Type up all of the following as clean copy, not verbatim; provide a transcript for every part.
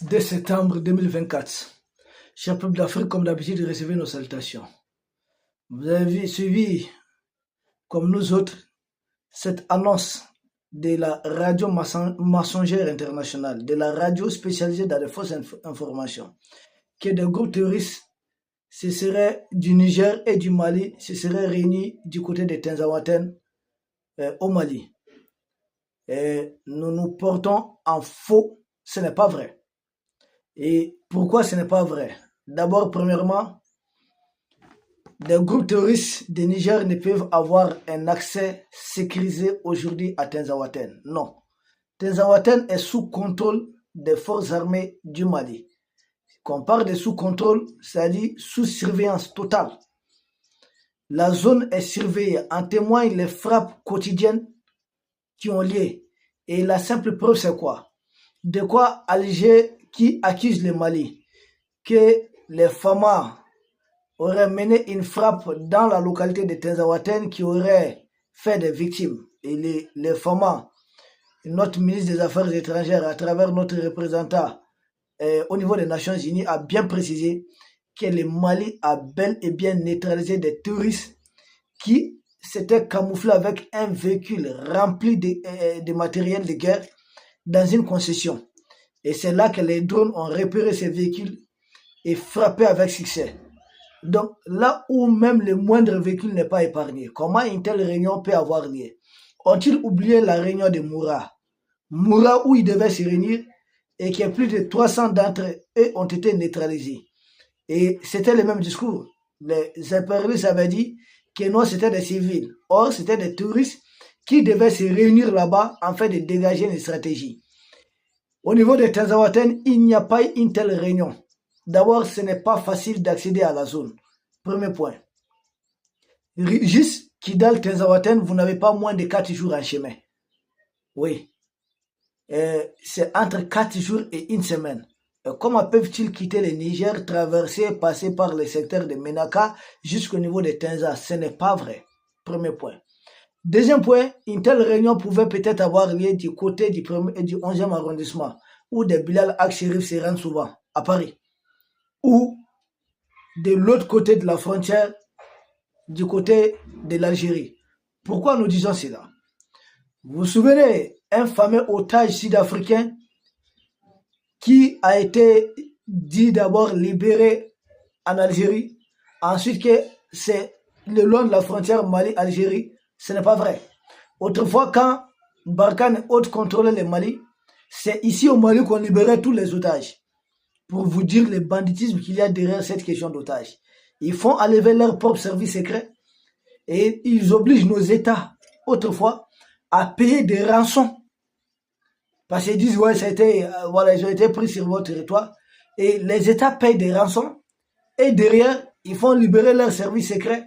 2 septembre 2024. Cher peuple d'Afrique, comme d'habitude, recevez nos salutations. Vous avez suivi, comme nous autres, cette annonce de la radio mensongère internationale, de la radio spécialisée dans les fausses informations, que des groupes terroristes se seraient du Niger et du Mali se seraient réunis du côté de Tinzaouaten au Mali. Et nous nous portons en faux, ce n'est pas vrai. Et pourquoi ce n'est pas vrai? D'abord, premièrement, des groupes terroristes de Niger ne peuvent avoir un accès sécurisé aujourd'hui à Tinzaouaten. Non. Tinzaouaten est sous contrôle des forces armées du Mali. Quand on parle de sous contrôle, c'est-à-dire sous surveillance totale. La zone est surveillée. En témoignent les frappes quotidiennes qui ont lieu. Et la simple preuve, c'est quoi? De quoi Alger qui accuse le Mali que les FAMA auraient mené une frappe dans la localité de Tinzaouaten qui aurait fait des victimes. Et les FAMA, notre ministre des Affaires étrangères, à travers notre représentant au niveau des Nations Unies, a bien précisé que le Mali a bel et bien neutralisé des terroristes qui s'étaient camouflés avec un véhicule rempli de matériel de guerre dans une concession. Et c'est là que les drones ont repéré ces véhicules et frappé avec succès. Donc là où même le moindre véhicule n'est pas épargné, comment une telle réunion peut avoir lieu? Ont-ils oublié la réunion de Moura? Moura où ils devaient se réunir et que plus de 300 d'entre eux ont été neutralisés. Et c'était le même discours. Les impérialistes avaient dit que non, c'était des civils. Or, c'était des touristes qui devaient se réunir là-bas afin de dégager une stratégie. Au niveau de Tinzaouaten, il n'y a pas eu une telle réunion. D'abord, ce n'est pas facile d'accéder à la zone. Premier point. Juste Kidal, Tinzaouaten, vous n'avez pas moins de 4 jours en chemin. Oui. C'est entre 4 jours et une semaine. Comment peuvent-ils quitter le Niger, traverser, passer par le secteur de Menaka jusqu'au niveau de Tinza? Ce n'est pas vrai. Premier point. Deuxième point, une telle réunion pouvait peut-être avoir lieu du côté du 11e arrondissement, où des Bilal Ak-Sherif se rendent souvent, à Paris. Ou de l'autre côté de la frontière, du côté de l'Algérie. Pourquoi nous disons cela? Vous vous souvenez, un fameux otage sud-africain qui a été dit d'abord libéré en Algérie, ensuite que c'est le long de la frontière Mali-Algérie. Ce n'est pas vrai. Autrefois, quand Barkhane et autres contrôlaient le Mali, c'est ici au Mali qu'on libérait tous les otages. Pour vous dire le banditisme qu'il y a derrière cette question d'otages. Ils font enlever leur propre service secret et ils obligent nos États, autrefois, à payer des rançons. Parce qu'ils disent, ouais, voilà, ils ont été pris sur votre territoire. Et les États payent des rançons. Et derrière, ils font libérer leurs services secrets.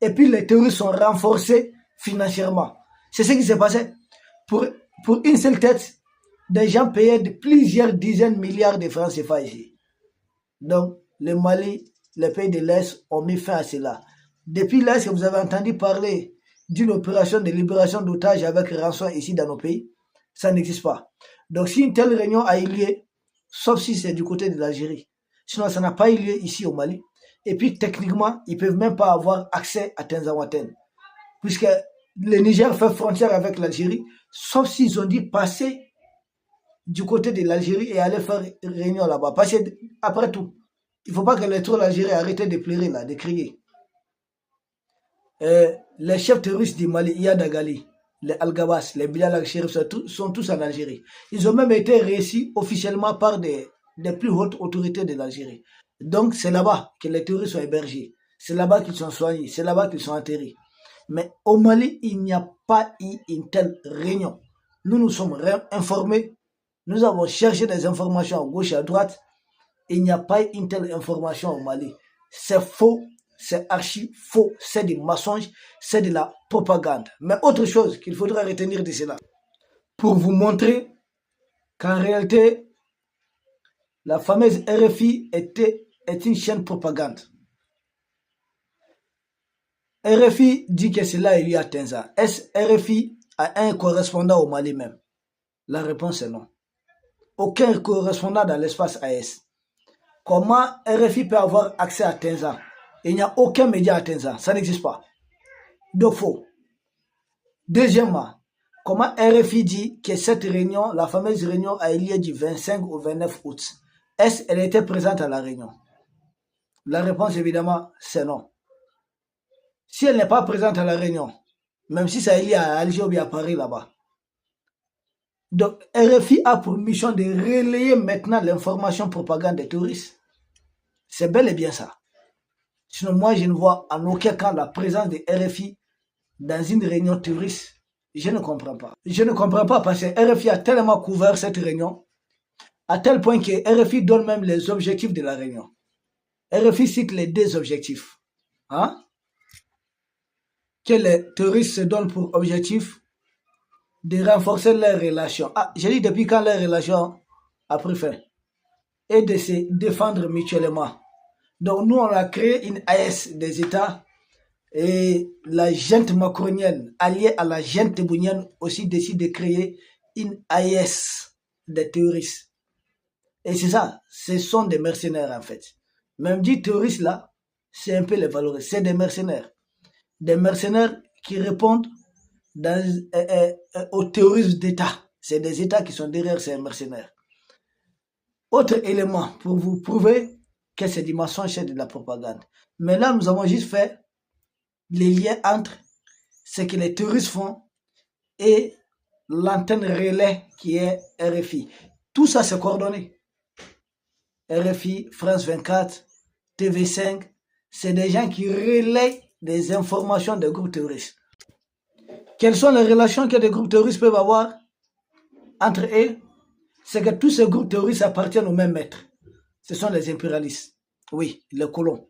Et puis les terroristes sont renforcés financièrement. C'est ce qui s'est passé. Pour une seule tête, des gens payaient de plusieurs dizaines de milliards de francs CFA ici. Donc, le Mali, les pays de l'Est ont mis fin à cela. Depuis l'Est, vous avez entendu parler d'une opération de libération d'otages avec rançon ici dans nos pays. Ça n'existe pas. Donc, si une telle réunion a eu lieu, sauf si c'est du côté de l'Algérie, sinon ça n'a pas eu lieu ici au Mali. Et puis, techniquement, ils ne peuvent même pas avoir accès à Tinzaouaten. Puisque le Niger fait frontière avec l'Algérie, sauf s'ils ont dit passer du côté de l'Algérie et aller faire réunion là-bas. Parce que, après tout, il ne faut pas que les troupes d'Algérie arrêtent de pleurer là, de crier. Les chefs terroristes du Mali, Iyad Agali, les Al-Gabas, les Bilal Al-Sherif sont tous en Algérie. Ils ont même été réussis officiellement par des plus hautes autorités de l'Algérie. Donc c'est là-bas que les terroristes sont hébergés. C'est là-bas qu'ils sont soignés. C'est là-bas qu'ils sont enterrés. Mais au Mali, il n'y a pas eu une telle réunion. Nous sommes informés. Nous avons cherché des informations à gauche et à droite. Il n'y a pas eu une telle information au Mali. C'est faux. C'est archi faux. C'est du mensonge. C'est de la propagande. Mais autre chose qu'il faudra retenir de cela. Pour vous montrer qu'en réalité, la fameuse RFI est une chaîne propagande. RFI dit que cela il y a Tinza. Est-ce RFI a un correspondant au Mali même? La réponse est non. aucun correspondant dans l'espace AES. Comment RFI peut avoir accès à Tenza? Il n'y a aucun média à Tenza, ça n'existe pas. Donc faux. Deuxièmement, comment RFI dit que cette réunion, la fameuse réunion, a eu lieu du 25 au 29 août? Est-ce qu'elle était présente à la réunion? La réponse, évidemment, c'est non. Si elle n'est pas présente à la réunion, même si ça a eu lieu à Alger ou bien à Paris là-bas. Donc, RFI a pour mission de relayer maintenant l'information propagande des touristes. C'est bel et bien ça. Sinon, moi, je ne vois en aucun cas la présence de RFI dans une réunion touriste. Je ne comprends pas. Je ne comprends pas parce que RFI a tellement couvert cette réunion, à tel point que RFI donne même les objectifs de la réunion. RFI cite les deux objectifs. Hein? Que les touristes se donnent pour objectif de renforcer leurs relations. Ah, j'ai dit depuis quand leurs relations a pris fin. Et de se défendre mutuellement. Donc nous, on a créé une AES des États et la junte macronienne, alliée à la junte tebbounienne, aussi décide de créer une AES des terroristes. Et c'est ça, ce sont des mercenaires en fait. Même dit terroristes là, c'est un peu les valoristes, c'est des mercenaires. Des mercenaires qui répondent au terrorisme d'État. C'est des États qui sont derrière ces mercenaires. Autre élément pour vous prouver que c'est du mensonge, c'est de la propagande. Mais là, nous avons juste fait les liens entre ce que les terroristes font et l'antenne relais qui est RFI. Tout ça, c'est coordonné. RFI, France 24, TV5, c'est des gens qui relaient des informations des groupes terroristes. Quelles sont les relations que des groupes terroristes peuvent avoir entre eux? C'est que tous ces groupes terroristes appartiennent au même maître. Ce sont les impérialistes. Oui, les colons.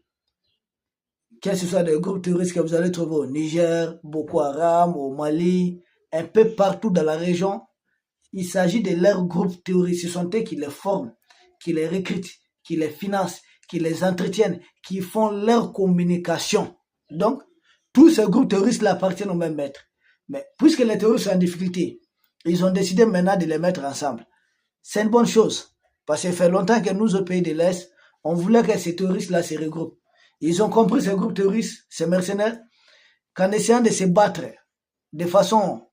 Que ce soit des groupes terroristes que vous allez trouver au Niger, Boko Haram, au Mali, un peu partout dans la région, il s'agit de leurs groupes terroristes. Ce sont eux qui les forment, qui les recrutent, qui les financent, qui les entretiennent, qui font leur communication. Donc, tous ces groupes terroristes-là appartiennent au même maître. Mais puisque les terroristes sont en difficulté, ils ont décidé maintenant de les mettre ensemble. C'est une bonne chose. Parce que ça fait longtemps que nous, au pays de l'Est, on voulait que ces terroristes-là se regroupent. Ils ont compris, ces groupes terroristes, ces mercenaires, qu'en essayant de se battre de façon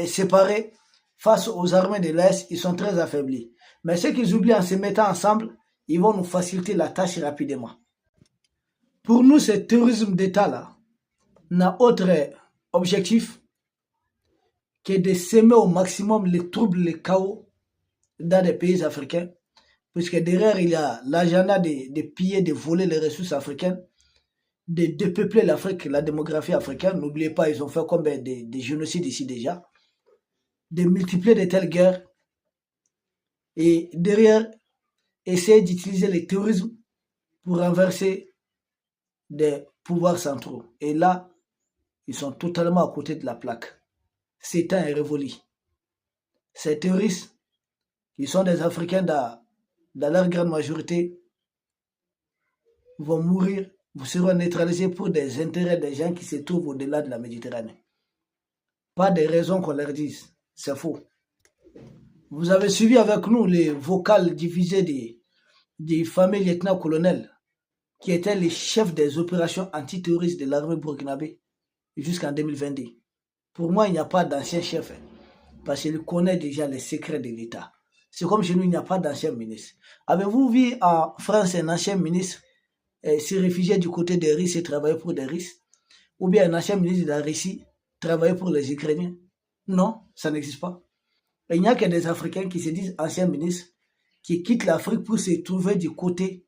séparée face aux armées de l'Est, ils sont très affaiblis. Mais ce qu'ils oublient en se mettant ensemble, ils vont nous faciliter la tâche rapidement. Pour nous, ce terrorisme d'État-là n'a autre objectif que de semer au maximum les troubles, les chaos dans les pays africains, puisque derrière, il y a l'agenda de piller, de voler les ressources africaines, de dépeupler l'Afrique, la démographie africaine. N'oubliez pas, ils ont fait combien de génocides ici déjà, de multiplier de telles guerres, et derrière, essayer d'utiliser le terrorisme pour renverser des pouvoirs centraux. Et là, ils sont totalement à côté de la plaque. C'est un révolu. Ces terroristes, qui sont des Africains dans leur grande majorité, vont mourir, vous serez neutralisés pour des intérêts des gens qui se trouvent au-delà de la Méditerranée. Pas de raison qu'on leur dise, c'est faux. Vous avez suivi avec nous les vocales diffusées des fameux lieutenants-colonels qui étaient les chefs des opérations antiterroristes de l'armée burkinabé jusqu'en 2022. Pour moi, il n'y a pas d'ancien chef, parce qu'il connaît déjà les secrets de l'État. C'est comme chez nous, il n'y a pas d'ancien ministre. Avez-vous vu en France un ancien ministre se réfugier du côté des Russes et travailler pour des Russes? Ou bien un ancien ministre de la Russie travailler pour les Ukrainiens? Non, ça n'existe pas. Et il n'y a que des Africains qui se disent anciens ministres, qui quittent l'Afrique pour se trouver du côté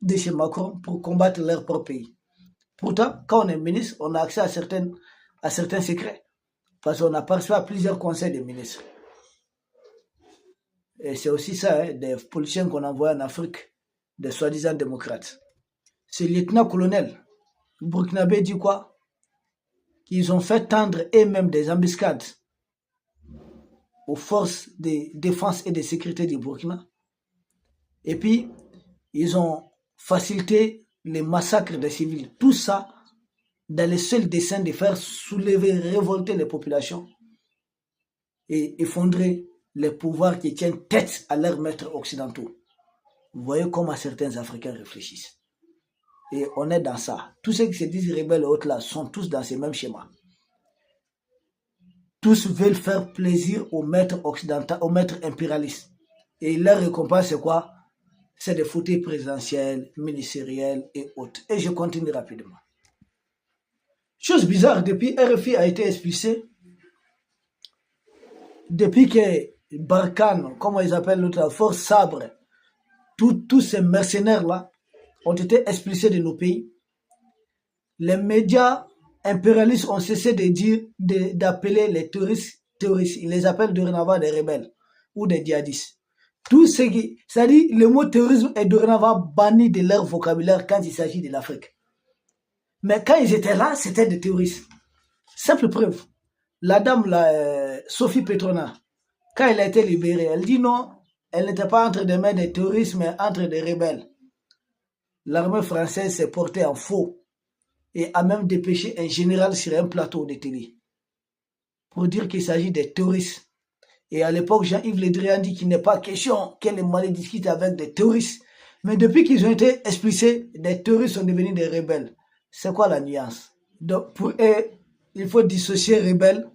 de chez Macron pour combattre leur propre pays. Pourtant, quand on est ministre, on a accès à certains secrets. Parce qu'on a participé à plusieurs conseils des ministres. Et c'est aussi ça, des politiciens qu'on envoie en Afrique, des soi-disant démocrates. Ce lieutenant-colonel burkinabé dit quoi? Qu'ils ont fait tendre eux-mêmes des embuscades aux forces de défense et de sécurité du Burkina. Et puis, ils ont facilité les massacres des civils. Tout ça dans le seul dessein de faire soulever, révolter les populations et effondrer les pouvoirs qui tiennent tête à leurs maîtres occidentaux. Vous voyez comment certains Africains réfléchissent. Et on est dans ça. Tous ceux qui se disent rebelles et autres là sont tous dans ces mêmes schémas. Tous veulent faire plaisir aux maîtres occidentaux, aux maîtres impérialistes. Et leur récompense, c'est quoi? C'est des fauteuils présidentiels, ministériels et autres. Et je continue rapidement. Chose bizarre, depuis RFI a été expulsé, depuis que Barkhane, comment ils appellent l'autre, Force Sabre, tous ces mercenaires-là ont été expulsés de nos pays. Les médias impérialistes ont cessé de dire, d'appeler les terroristes. Ils les appellent dorénavant des rebelles ou des djihadistes. Tout ce qui, c'est-à-dire, le mot terrorisme est dorénavant banni de leur vocabulaire quand il s'agit de l'Afrique. Mais quand ils étaient là, c'était des terroristes. Simple preuve. La dame, Sophie Petronas, quand elle a été libérée, elle dit non, elle n'était pas entre des mains des terroristes, mais entre des rebelles. L'armée française s'est portée en faux et a même dépêché un général sur un plateau de télé pour dire qu'il s'agit des terroristes. Et à l'époque, Jean-Yves Le Drian dit qu'il n'est pas question que les Maliens discutent avec des terroristes. Mais depuis qu'ils ont été expulsés, des terroristes sont devenus des rebelles. C'est quoi la nuance? Donc, pour eux, il faut dissocier rebelles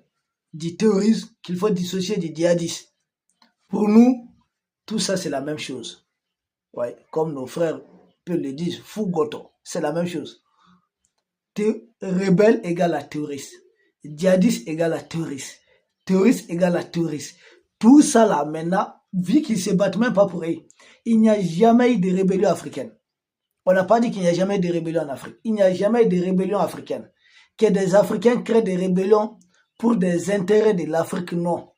du terrorisme, qu'il faut dissocier du djihadisme. Pour nous, tout ça, c'est la même chose. Ouais, comme nos frères peuvent le dire, Fougoto, c'est la même chose. Rebelle égale à terroriste. Djihadiste égale à terroriste. Terroriste égale à terroriste. Tout ça là, maintenant, vu qu'ils ne se battent même pas pour eux, il n'y a jamais eu de rébellion africaine. On n'a pas dit qu'il n'y a jamais eu de rébellion en Afrique. Il n'y a jamais eu de rébellion africaine. Que des Africains créent des rébellions pour des intérêts de l'Afrique, non.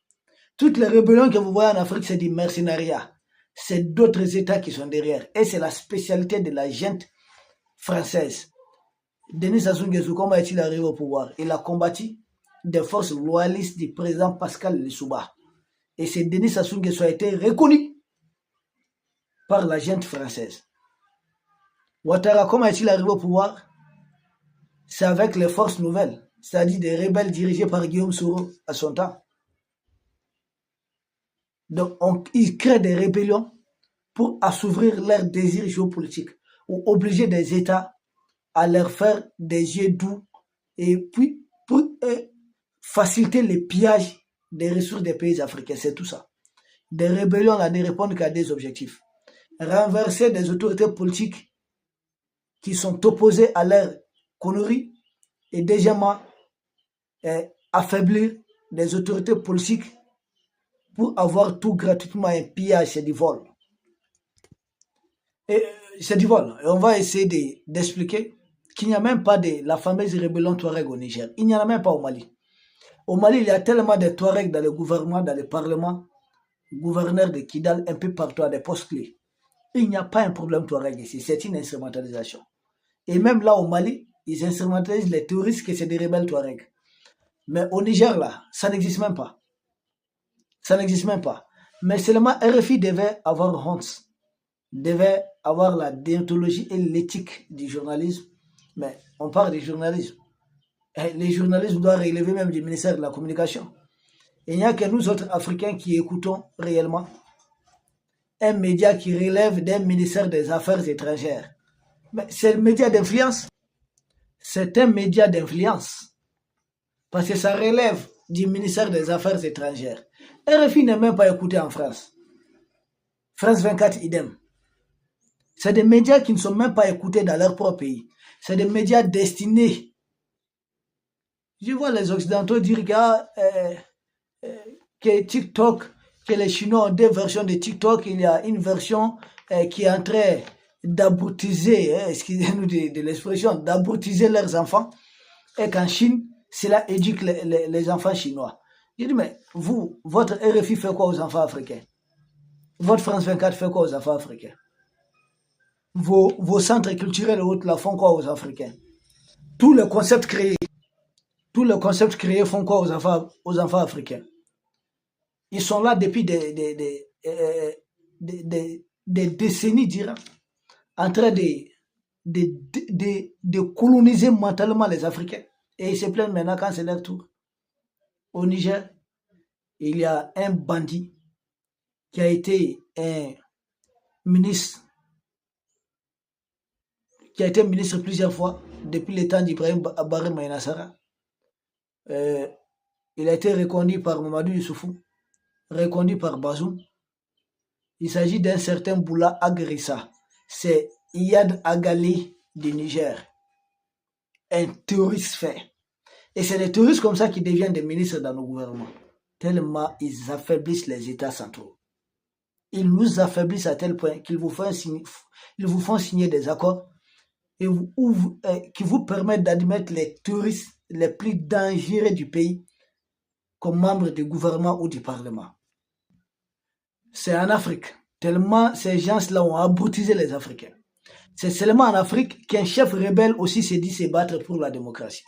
Toutes les rébellions que vous voyez en Afrique, c'est du mercenariat. C'est d'autres États qui sont derrière. Et c'est la spécialité de la junte française. Denis Sassou Nguesso, comment est-il arrivé au pouvoir? Il a combattu des forces loyalistes du président Pascal Lissouba. Et c'est Denis Sassou Nguesso qui a été reconnu par la junte française. Ouattara, comment est-il arrivé au pouvoir? C'est avec les forces nouvelles, c'est-à-dire des rebelles dirigés par Guillaume Soro à son temps. Donc, ils créent des rébellions pour assouvir leurs désirs géopolitiques ou obliger des États à leur faire des yeux doux et puis pour faciliter le pillage des ressources des pays africains. C'est tout ça. Des rébellions là ne répondent qu'à des objectifs. Renverser des autorités politiques qui sont opposées à leur conneries et deuxièmement affaiblir des autorités politiques pour avoir tout gratuitement un pillage, c'est du vol. Et c'est du vol. Et on va essayer d'expliquer qu'il n'y a même pas de la fameuse rébellion Touareg au Niger. Il n'y en a même pas au Mali. Au Mali, il y a tellement de Touaregs dans le gouvernement, dans le parlement, gouverneur de Kidal, un peu partout à des postes clés. Il n'y a pas un problème Touareg ici, c'est une instrumentalisation. Et même là au Mali, ils instrumentalisent les terroristes que c'est des rebelles Touaregs. Mais au Niger, là, ça n'existe même pas. Ça n'existe même pas. Mais seulement RFI devait avoir honte, devait avoir la déontologie et l'éthique du journalisme. Mais on parle du journalisme. Et les journalistes doivent relever même du ministère de la Communication. Il n'y a que nous autres Africains qui écoutons réellement un média qui relève d'un ministère des Affaires étrangères. Mais c'est le média d'influence. C'est un média d'influence. Parce que ça relève du ministère des Affaires étrangères. RFI n'est même pas écouté en France. France 24, idem. C'est des médias qui ne sont même pas écoutés dans leur propre pays. C'est des médias destinés. Je vois les Occidentaux dire que TikTok, que les Chinois ont deux versions de TikTok. Il y a une version qui est en train d'abruitiser, excusez-nous de l'expression, d'abruitiser leurs enfants. Et qu'en Chine, cela éduque les enfants chinois. Je dis, mais vous, votre RFI fait quoi aux enfants africains? Votre France 24 fait quoi aux enfants africains? Vos centres culturels et autres là font quoi aux Africains? Tous les concepts créés font quoi aux enfants africains? Ils sont là depuis des décennies, dirons, en train de coloniser mentalement les Africains. Et ils se plaignent maintenant quand c'est leur tour. Au Niger, il y a un bandit qui a été un ministre, plusieurs fois depuis le temps d'Ibrahim Baré Maïnassara. Il a été reconduit par Mamadou Youssoufou, reconduit par Bazoum. Il s'agit d'un certain Boula Agrissa. C'est Iyad Agali du Niger, un terroriste fait. Et c'est des terroristes comme ça qui deviennent des ministres dans nos gouvernements. Tellement ils affaiblissent les États centraux. Ils nous affaiblissent à tel point qu'ils vous font signer des accords et qui vous permettent d'admettre les terroristes les plus dangereux du pays comme membres du gouvernement ou du parlement. C'est en Afrique. Tellement ces gens-là ont abrutisé les Africains. C'est seulement en Afrique qu'un chef rebelle aussi s'est dit se battre pour la démocratie.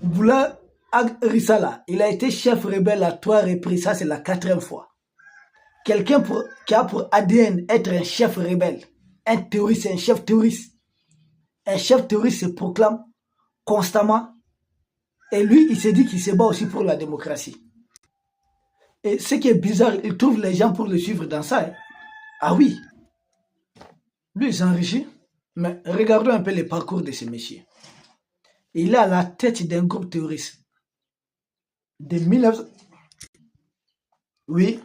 Boula Agrissa, il a été chef rebelle à 3 reprises, ça c'est la 4e fois. Quelqu'un qui a pour ADN être un chef rebelle, un terroriste, un chef terroriste. Un chef terroriste se proclame constamment et lui, il s'est dit qu'il se bat aussi pour la démocratie. Et ce qui est bizarre, il trouve les gens pour le suivre dans ça. Hein. Ah oui, lui il s'enrichit, mais regardons un peu le parcours de ce monsieur. Il est à la tête d'un groupe terroriste de 19... Oui,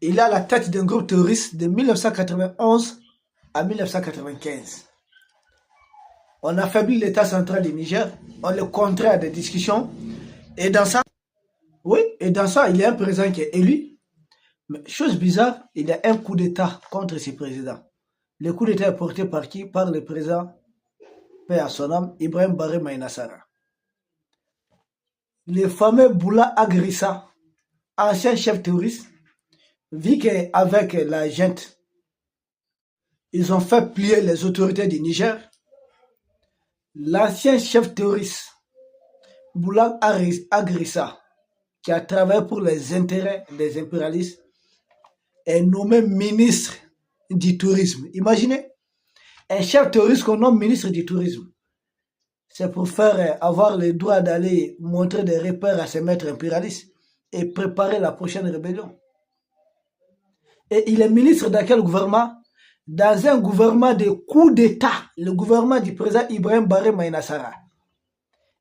il est à la tête d'un groupe terroriste de 1991 à 1995. On affaiblit l'État central du Niger, on le contraint à des discussions, et dans ça, oui, et dans ça, il y a un président qui est élu. Mais chose bizarre, il y a un coup d'État contre ce président. Le coup d'État est porté par qui? Par le président, paix à son âme, Ibrahim Baré Maïnassara. Le fameux Boula Agrissa, ancien chef terroriste, vit qu'avec la junte, ils ont fait plier les autorités du Niger. L'ancien chef terroriste, Boula Agrissa, qui a travaillé pour les intérêts des impérialistes, est nommé ministre du tourisme. Imaginez, un chef terroriste qu'on nomme ministre du tourisme. C'est pour faire avoir le droit d'aller montrer des repères à ses maîtres impérialistes et préparer la prochaine rébellion. Et il est ministre dans quel gouvernement? Dans un gouvernement de coup d'État, le gouvernement du président Ibrahim Baré Maïnassara.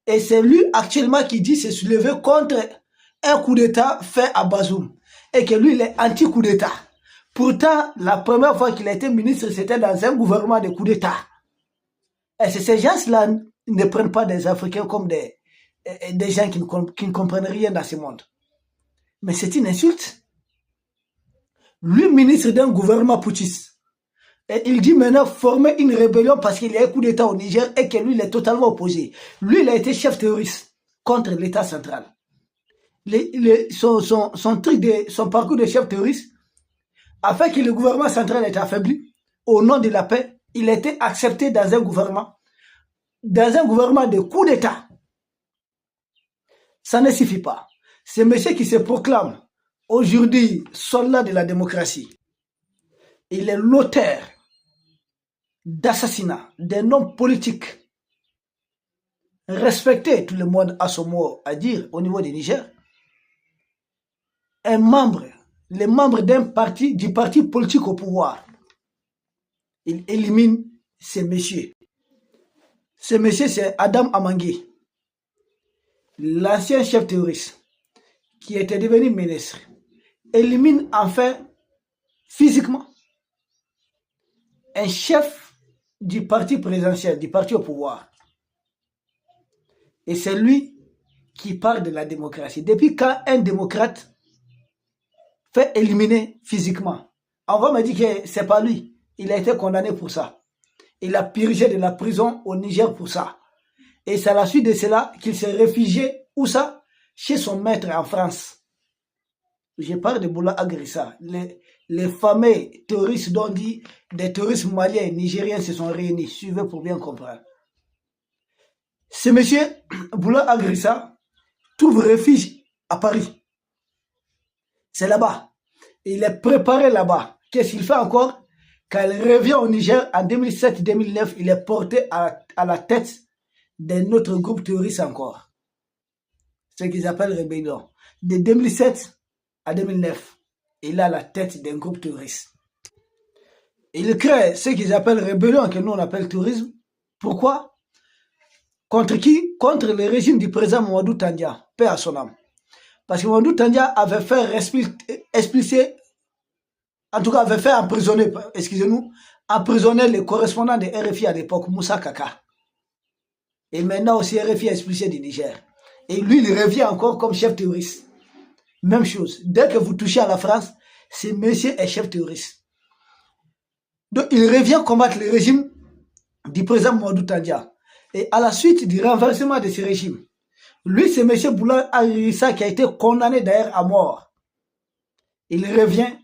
Et c'est lui actuellement qui dit se soulever contre un coup d'État fait à Bazoum. Et que lui, il est anti-coup d'État. Pourtant, la première fois qu'il a été ministre, c'était dans un gouvernement de coup d'État. Et ces gens-là ne prennent pas des Africains comme des gens qui ne comprennent rien dans ce monde. Mais c'est une insulte. Lui, ministre d'un gouvernement putschiste. Et il dit maintenant former une rébellion parce qu'il y a un coup d'État au Niger et que lui, il est totalement opposé. Lui, il a été chef terroriste contre l'État central. Son parcours de chef terroriste a fait que le gouvernement central ait affaibli. Au nom de la paix, il a été accepté dans un gouvernement de coup d'État. Ça ne suffit pas. C'est monsieur qui se proclame aujourd'hui soldat de la démocratie. Il est l'auteur d'assassinat d'un homme politique respecté, tout le monde a son mot à dire au niveau du Niger. Les membres du parti politique au pouvoir. Il élimine ces messieurs. Ce monsieur, c'est Adam Amangé, l'ancien chef terroriste qui était devenu ministre. Élimine enfin physiquement un chef du parti présidentiel, du parti au pouvoir. Et c'est lui qui parle de la démocratie. Depuis quand un démocrate fait éliminer physiquement? On va me dire que c'est pas lui. Il a été condamné pour ça. Il a purgé de la prison au Niger pour ça. Et c'est à la suite de cela qu'il s'est réfugié, où ça? Chez son maître en France. Je parle de Boula Agrissa. Les fameux terroristes dont dit des terroristes maliens et nigériens se sont réunis. Suivez pour bien comprendre. Ce monsieur, Boula Agrissa, trouve refuge à Paris. C'est là-bas. Il est préparé là-bas. Qu'est-ce qu'il fait encore? Quand il revient au Niger en 2007-2009, il est porté à la tête d'un autre groupe terroriste encore. Ce qu'ils appellent rébellion. De 2007 à 2009. il a la tête d'un groupe terroriste. Il crée ce qu'ils appellent rébellion, que nous on appelle terrorisme. Pourquoi? Contre qui? Contre le régime du président Mamadou Tandia, paix à son âme. Parce que Mamadou Tandia avait fait expliciter, en tout cas avait fait emprisonner, excusez-nous, emprisonner les correspondants de RFI à l'époque, Moussa Kaka. Et maintenant aussi RFI a expulsé du Niger. Et lui, il revient encore comme chef terroriste. Même chose. Dès que vous touchez à la France, ce monsieur est chef terroriste. Donc, il revient combattre le régime du président Mamadou Tandia. Et à la suite du renversement de ce régime, lui, c'est monsieur Boulard Arissa qui a été condamné d'ailleurs à mort. Il revient,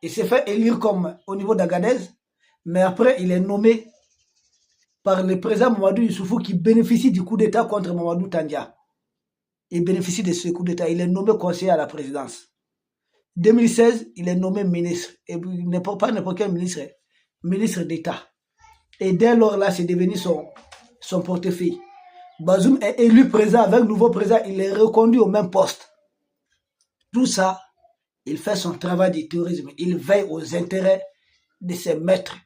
il s'est fait élire comme au niveau d'Agadez, mais après, il est nommé par le président Mamadou Issoufou qui bénéficie du coup d'État contre Mamadou Tandia. Il bénéficie de ce coup d'État. Il est nommé conseiller à la présidence. 2016, il est nommé ministre. Et pas n'importe quel ministre, ministre d'État. Et dès lors là, c'est devenu son portefeuille. Bazoum est élu président avec le nouveau président. Il est reconduit au même poste. Tout ça, il fait son travail de terrorisme. Il veille aux intérêts de ses maîtres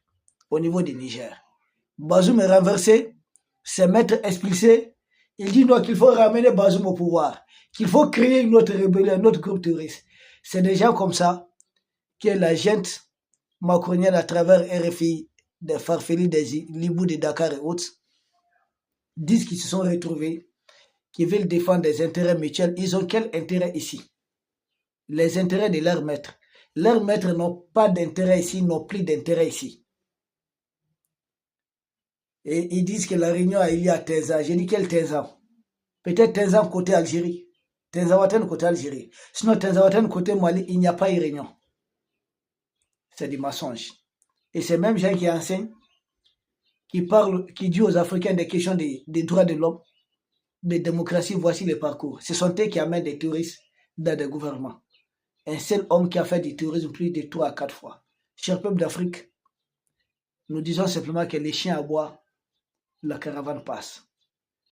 au niveau du Niger. Bazoum est renversé. Ses maîtres expulsés. Il dit non, qu'il faut ramener Bazoum au pouvoir, qu'il faut créer une autre rébellion, un autre groupe terroriste. C'est des gens comme ça que la gente macronienne à travers RFI, des Farfelis, des Libou de Dakar et autres, disent qu'ils se sont retrouvés, qu'ils veulent défendre des intérêts mutuels. Ils ont quel intérêt ici? Les intérêts de leurs maîtres. Leurs maîtres n'ont pas d'intérêt ici, n'ont plus d'intérêt ici. Et ils disent que la réunion a eu lieu à Teza. J'ai dit quel Teza? Peut-être Teza côté Algérie. Tenzawaten côté Algérie. Sinon Tenzawaten côté Mali, il n'y a pas eu réunion. C'est du mensonge. Et c'est même gens qui enseignent, qui parlent, qui disent aux Africains des questions des droits de l'homme, de démocratie, voici le parcours. Ce sont eux qui amènent des terroristes dans des gouvernements. Un seul homme qui a fait du terrorisme plus de 3 à 4 fois. Cher peuple d'Afrique, nous disons simplement que les chiens aboient, la caravane passe.